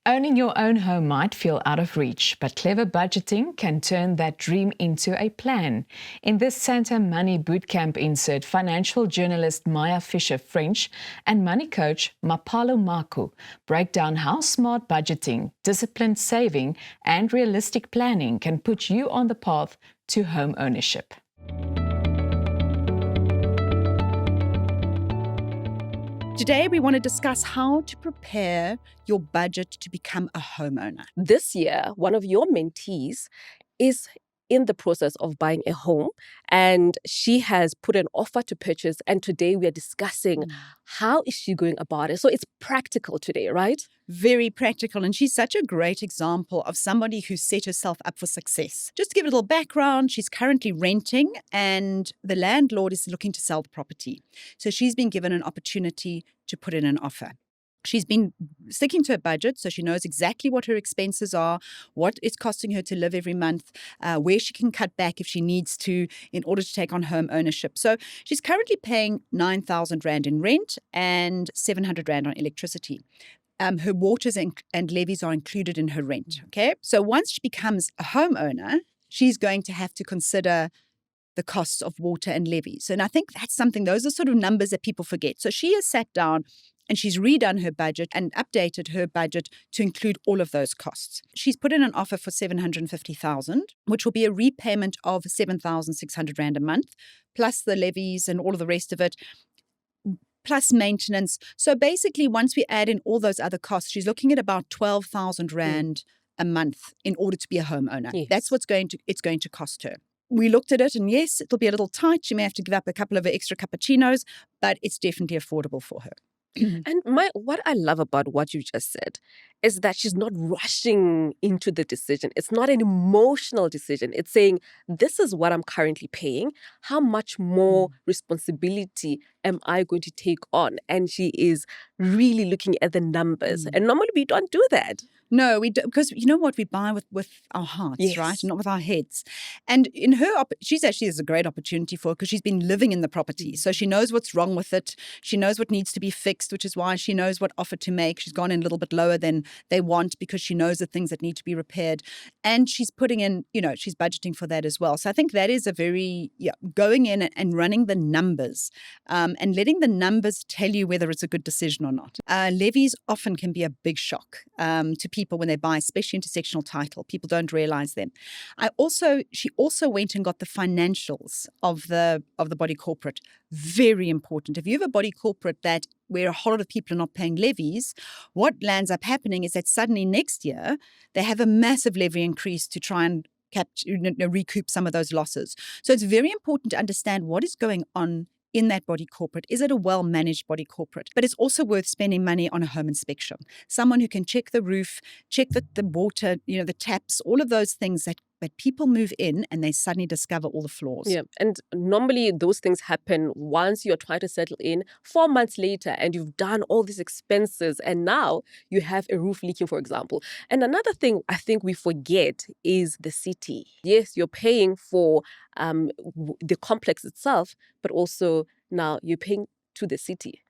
Owning your own home might feel out of reach, but clever budgeting can turn that dream into a plan. In this Santa Money Bootcamp insert, financial journalist Maya Fisher-French and money coach Mapalo Maku break down how smart budgeting, disciplined saving, and realistic planning can put you on the path to home ownership. Today, we want to discuss how to prepare your budget to become a homeowner. This year, one of your mentees is in the process of buying a home, and she has put an offer to purchase. And today we are discussing how is she going about it. So it's practical today, right? Very practical. And she's such a great example of somebody who set herself up for success. Just to give a little background, she's currently renting and the landlord is looking to sell the property. So she's been given an opportunity to put in an offer. She's been sticking to her budget, so she knows exactly what her expenses are, what it's costing her to live every month, where she can cut back if she needs to in order to take on home ownership. So she's currently paying 9,000 Rand in rent and 700 Rand on electricity. Her waters and levies are included in her rent, okay? So once she becomes a homeowner, she's going to have to consider the costs of water and levies. And I think that's something, those are sort of numbers that people forget. So she has sat down and she's redone her budget and updated her budget to include all of those costs. She's put in an offer for 750,000, which will be a repayment of 7,600 Rand a month, plus the levies and all of the rest of it, plus maintenance. So basically, once we add in all those other costs, she's looking at about 12,000 Rand a month in order to be a homeowner. Yes. That's what's going to cost her. We looked at it and yes, it'll be a little tight. She may have to give up a couple of extra cappuccinos, but it's definitely affordable for her. And what I love about what you just said is that she's not rushing into the decision. It's not an emotional decision. It's saying, this is what I'm currently paying. How much more responsibility am I going to take on? And she is really looking at the numbers. And normally we don't do that. No, we do, because you know what, we buy with our hearts, Yes. right? Not with our heads. And in her, she's actually is a great opportunity for her because she's been living in the property. So she knows what's wrong with it. She knows what needs to be fixed, which is why she knows what offer to make. She's gone in a little bit lower than they want because she knows the things that need to be repaired. And she's putting in, she's budgeting for that as well. So I think that is a very, going in and running the numbers and letting the numbers tell you whether it's a good decision or not. Levies often can be a big shock to people when they buy, especially intersectional title. People don't realize them. She also went and got the financials of the body corporate. Very important. If you have a body corporate where a whole lot of people are not paying levies, what lands up happening is that suddenly next year they have a massive levy increase to try and recoup some of those losses. So it's very important to understand what is going on in that body corporate. Is it a well-managed body corporate? But it's also worth spending money on a home inspection. Someone who can check the roof, check the water, the taps, all of those things that people move in and they suddenly discover all the flaws. Yeah, and normally those things happen once you're trying to settle in 4 months later and you've done all these expenses and now you have a roof leaking, for example. And another thing I think we forget is the city. Yes, you're paying for the complex itself, but also now you're paying to the city.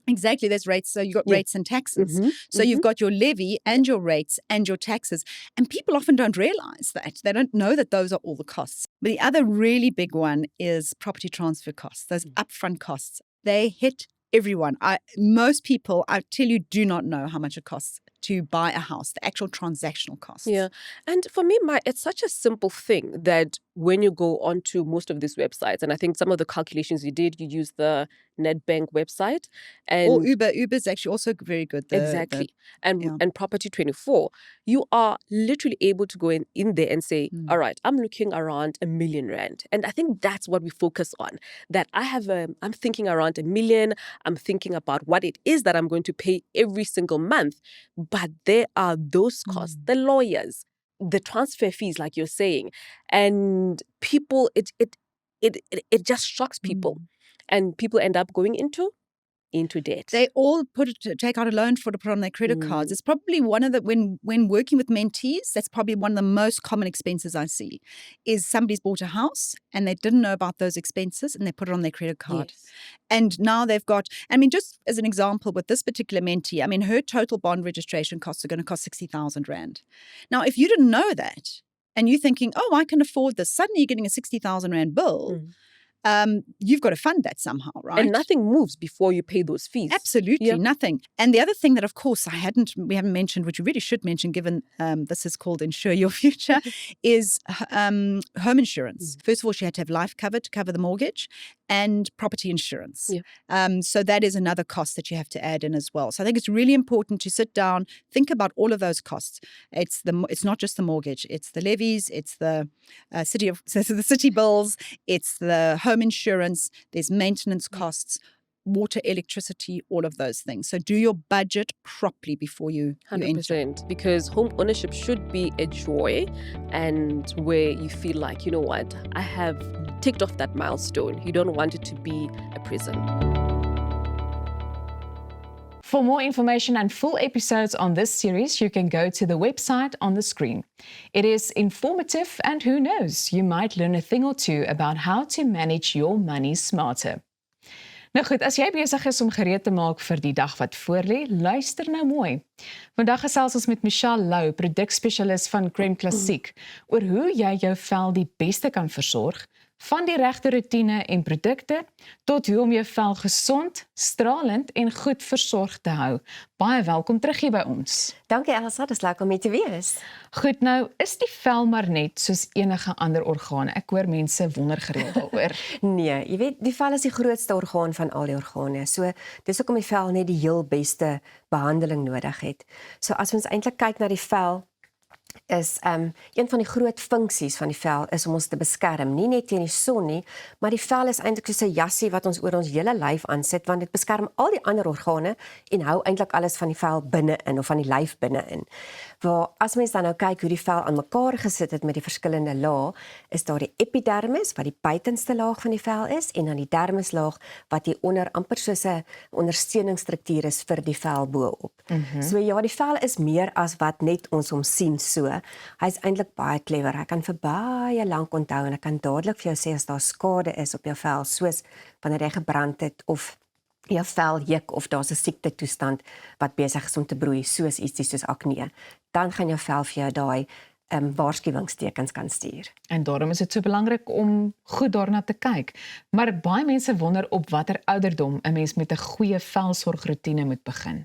Exactly, there's rates. So you've got rates and taxes. So you've got your levy and your rates and your taxes. And people often don't realize that. They don't know that those are all the costs. But the other really big one is property transfer costs, those upfront costs. They hit everyone. Most people, I tell you, do not know how much it costs to buy a house, the actual transactional costs. Yeah. And for me, it's such a simple thing that when you go onto most of these websites, and I think some of the calculations you use the Nedbank website. Or Uber. Uber's actually also very good. Exactly. And Property 24, you are literally able to go in there and say, all right, I'm looking around R1 million. And I think that's what we focus on, that I'm thinking around R1 million. I'm thinking about what it is that I'm going to pay every single month. But there are those costs, the lawyers, the transfer fees, like you're saying, and people, it just shocks people. And people end up going into into debt. They all take out a loan to put on their credit cards. It's probably one of the, when working with mentees, that's probably one of the most common expenses I see, is somebody's bought a house and they didn't know about those expenses and they put it on their credit card. Yes. And now they've got, just as an example, with this particular mentee, her total bond registration costs are going to cost 60,000 Rand. Now, if you didn't know that and you're thinking, oh, I can afford this, suddenly you're getting a 60,000 Rand bill. You've got to fund that somehow, right? And nothing moves before you pay those fees. Absolutely, nothing. And the other thing that, of course, we haven't mentioned, which we really should mention, given this is called Insure Your Future, is home insurance. First of all, she had to have life cover to cover the mortgage and property insurance. So that is another cost that you have to add in as well. So I think it's really important to sit down, think about all of those costs. It's not just the mortgage, it's the levies, it's the city bills, it's the home insurance, there's maintenance costs, water, electricity, all of those things. So do your budget properly before you 100%, because home ownership should be a joy and where you feel like, you know what, I have ticked off that milestone. You don't want it to be a prison. For more information and full episodes on this series, you can go to the website on the screen. It is informative and who knows, you might learn a thing or two about how to manage your money smarter. Nou goed, as jy besig is om gereed te maak vir die dag wat voorlê, luister nou mooi. Vandag gesels ons met Michelle Lou, produkspesialis van Crème Classique, oor hoe jy jou vel die beste kan versorg, van die regte roetine en produkte tot hoe om jou vel gesond, stralend en goed versorg te hou. Baie welkom terug hier by ons. Dankie Elsa, dis lekker om hier te wees. Goed, nou is die vel maar net soos enige ander organe. Ek hoor mense wonder gereeld daaroor. Nee, jy weet, die vel is die grootste orgaan van al die organe. So dis hoekom die vel net die heel beste behandeling nodig het. So as ons eintlik kyk na die vel, is een van die groot funksies van die vel is om ons te beskerm, nie net teen die son nie, maar die vel is eintlik soos 'n jassie wat ons oor ons hele lyf aansit, want dit beskerm al die ander organe en hou eintlik alles van die vel binne-in of van die lyf binne-in. Waar as mens dan nou kyk hoe die vel aan mekaar gesit het met die verskillende lae, is daar die epidermis wat die buitenste laag van die vel is en dan die dermislaag wat hier onder amper soos 'n ondersteuningsstruktuur is vir die vel bo-op. So ja, die vel is meer as wat net ons hom sien so. Hy is eintlik baie clever. Hy kan vir baie lank onthou en ek kan dadelik vir jou sê as daar skade is op jou vel, soos wanneer jy gebrand het of jou vel juk of daar's 'n siekte toestand wat besig is om te broei, soos ietsie soos akne, dan gaan jou vel vir jou daai waarskuwingstekens kan stuur. En daarom is dit so belangrik om goed daarna te kyk. Maar baie mense wonder op watter ouderdom 'n mens met 'n goeie velsorgroetine moet begin.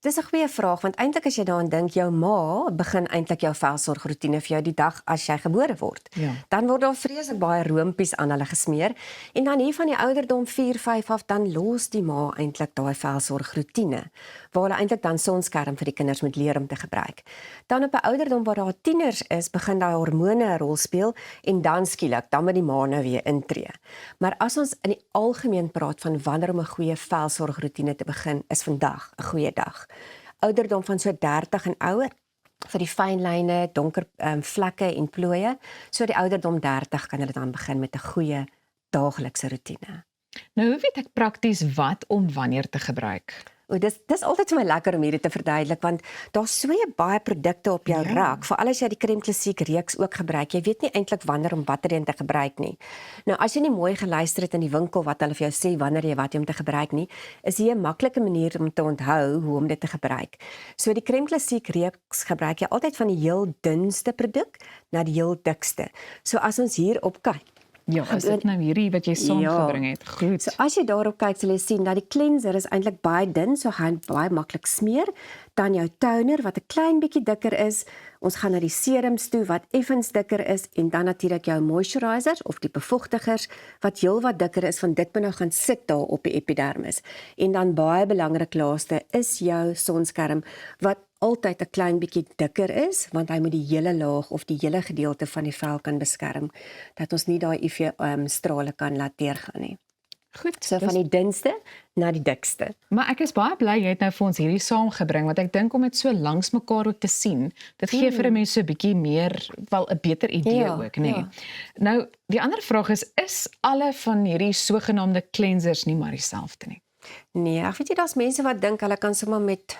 Dis 'n goeie vraag, want eintlik as jy daaraan dink, jou ma begin eintlik jou velsorgroetine vir jou die dag as jy gebore word. Ja. Dan word daar vreeslik baie roompies aan hulle gesmeer en dan hier van die ouderdom 4-5 af dan los die ma eintlik daai velsorgroetine waar hulle eintlik dan sonskerm vir die kinders moet leer om te gebruik. Dan op 'n ouderdom waar daar tieners is, begin daai hormone 'n rol speel en dan skielik dan moet die ma nou weer intree. Maar as ons in die algemeen praat van wanneer om 'n goeie velsorgroetine te begin, is vandag 'n goeie dag. Ouderdom van so 30 en ouer vir die fynlyne, donker vlekke en plooie. So die ouderdom 30 kan hulle dan begin met 'n goeie daaglikse roetine. Nou hoe weet ek prakties wat om wanneer te gebruik? Dis altyd vir my lekker om hierdie te verduidelik, want daar's so baie produkte op jou rak, veral as jy die Crème Classique reeks ook gebruik. Jy weet nie eintlik wanneer om watter een te gebruik nie. Nou as jy nie mooi geluister het in die winkel wat hulle vir jou sê wanneer jy wat om te gebruik nie, is hier 'n maklike manier om te onthou hoe om dit te gebruik. So die Crème Classique reeks gebruik jy altyd van die heel dunste produk na die heel dikste. So as ons hier op kyk, Ja, is dit nou hierdie wat jy saamgebring het? Goed. So as jy daarop kyk, sal jy sien dat die cleanser is eintlik baie dun, so gaan baie maklik smeer. Dan jou toner wat 'n klein bietjie dikker is. Ons gaan na die serums toe wat effens dikker is en dan natuurlik jou moisturisers of die bevochtigers wat heelwat dikker is, van dit moet nou gaan sit daar op die epidermis. En dan baie belangrik laaste is jou sonskerm wat altyd 'n klein bietjie dikker is, want hy moet die hele laag of die hele gedeelte van die vel kan beskerm, dat ons nie daai UV-strale kan laat deurgaan nie. Goed. So van die dunste na die dikste. Maar ek is baie bly jy het nou vir ons hierdie saamgebring, want ek dink om dit so langs mekaar ook te sien, dit gee vir 'n mens so 'n bietjie meer, wel 'n beter idee ook, nê. Ja. Nou, die ander vraag is alle van hierdie sogenaamde cleansers nie maar dieselfde nie? Nee, ek weet jy daar's mense wat dink hulle kan sommer met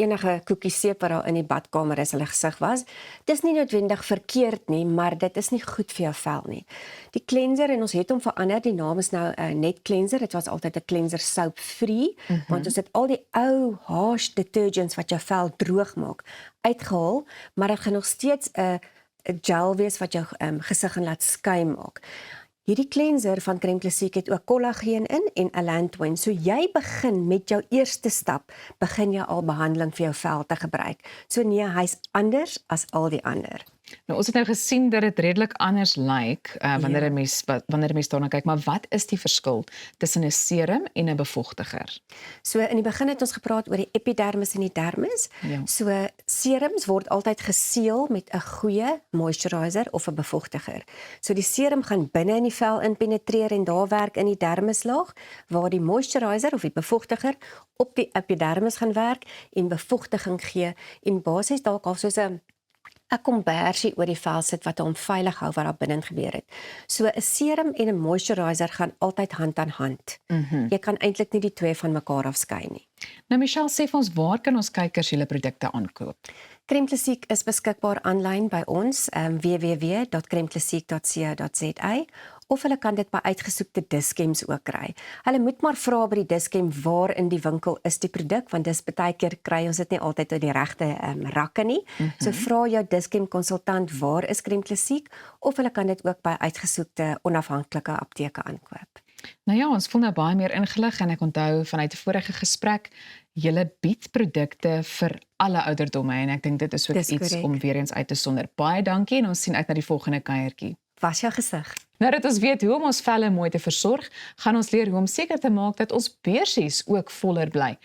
enige koekie seep wat daar in die badkamer is hulle gesig was. Dis nie noodwendig verkeerd nie, maar dit is nie goed vir jou vel nie. Die cleanser, en ons het hom verander, die naam is nou 'n net cleanser. Dit was altyd 'n cleanser soap free, want ons het al die ou harsh detergents wat jou vel droog maak uitgehaal, maar dit gaan nog steeds 'n gel wees wat jou gesig gaan laat skuim maak. Hierdie cleanser van Crème Classique het ook kollageen in en allantoin. So jy begin met jou eerste stap, begin jy al behandeling vir jou vel te gebruik. So nee, hy's anders as al die ander. Nou ons het nou gesien dat dit redelik anders lyk wanneer 'n mens daarna kyk, maar wat is die verskil tussen 'n serum en 'n bevochtiger? So in die begin het ons gepraat oor die epidermis en die dermis. Ja. So serums word altyd geseël met 'n goeie moisturiser of 'n bevochtiger. So die serum gaan binne in die vel inpenetreer en daar werk in die dermislaag, waar die moisturiser of die bevochtiger op die epidermis gaan werk en bevochtiging gee en basies dalk al soos 'n kombersie oor die vel sit wat hom veilig hou wat daar binne gebeur het. So 'n serum en 'n moisturiser gaan altyd hand aan hand. Jy kan eintlik nie die twee van mekaar afskei nie. Nou Michelle, sê vir ons, waar kan ons kykers julle produkte aankoop? Crème Classique is beskikbaar aanlyn by ons, www.cremeclassique.co.za, of hulle kan dit by uitgesoekte Dis-Chems ook kry. Hulle moet maar vra by die Dis-Chem waar in die winkel is die produk, want dis baie keer kry ons dit nie altyd uit die regte rakke nie. So vra jou Dis-Chem konsultant waar is Crème Classique, of hulle kan dit ook by uitgesoekte onafhanklike apteke aankoop. Nou ja, ons voel nou baie meer ingelig en ek onthou vanuit 'n vorige gesprek, julle bied produkte vir alle ouderdomme en ek dink dit is ook Dis iets korrek. om weer eens uit te sonder. Baie dankie en ons sien uit na die volgende kuiertjie. Was jou gesig. Nou dat ons weet hoe om ons velle mooi te versorg, gaan ons leer hoe om seker te maak dat ons beursies ook voller bly.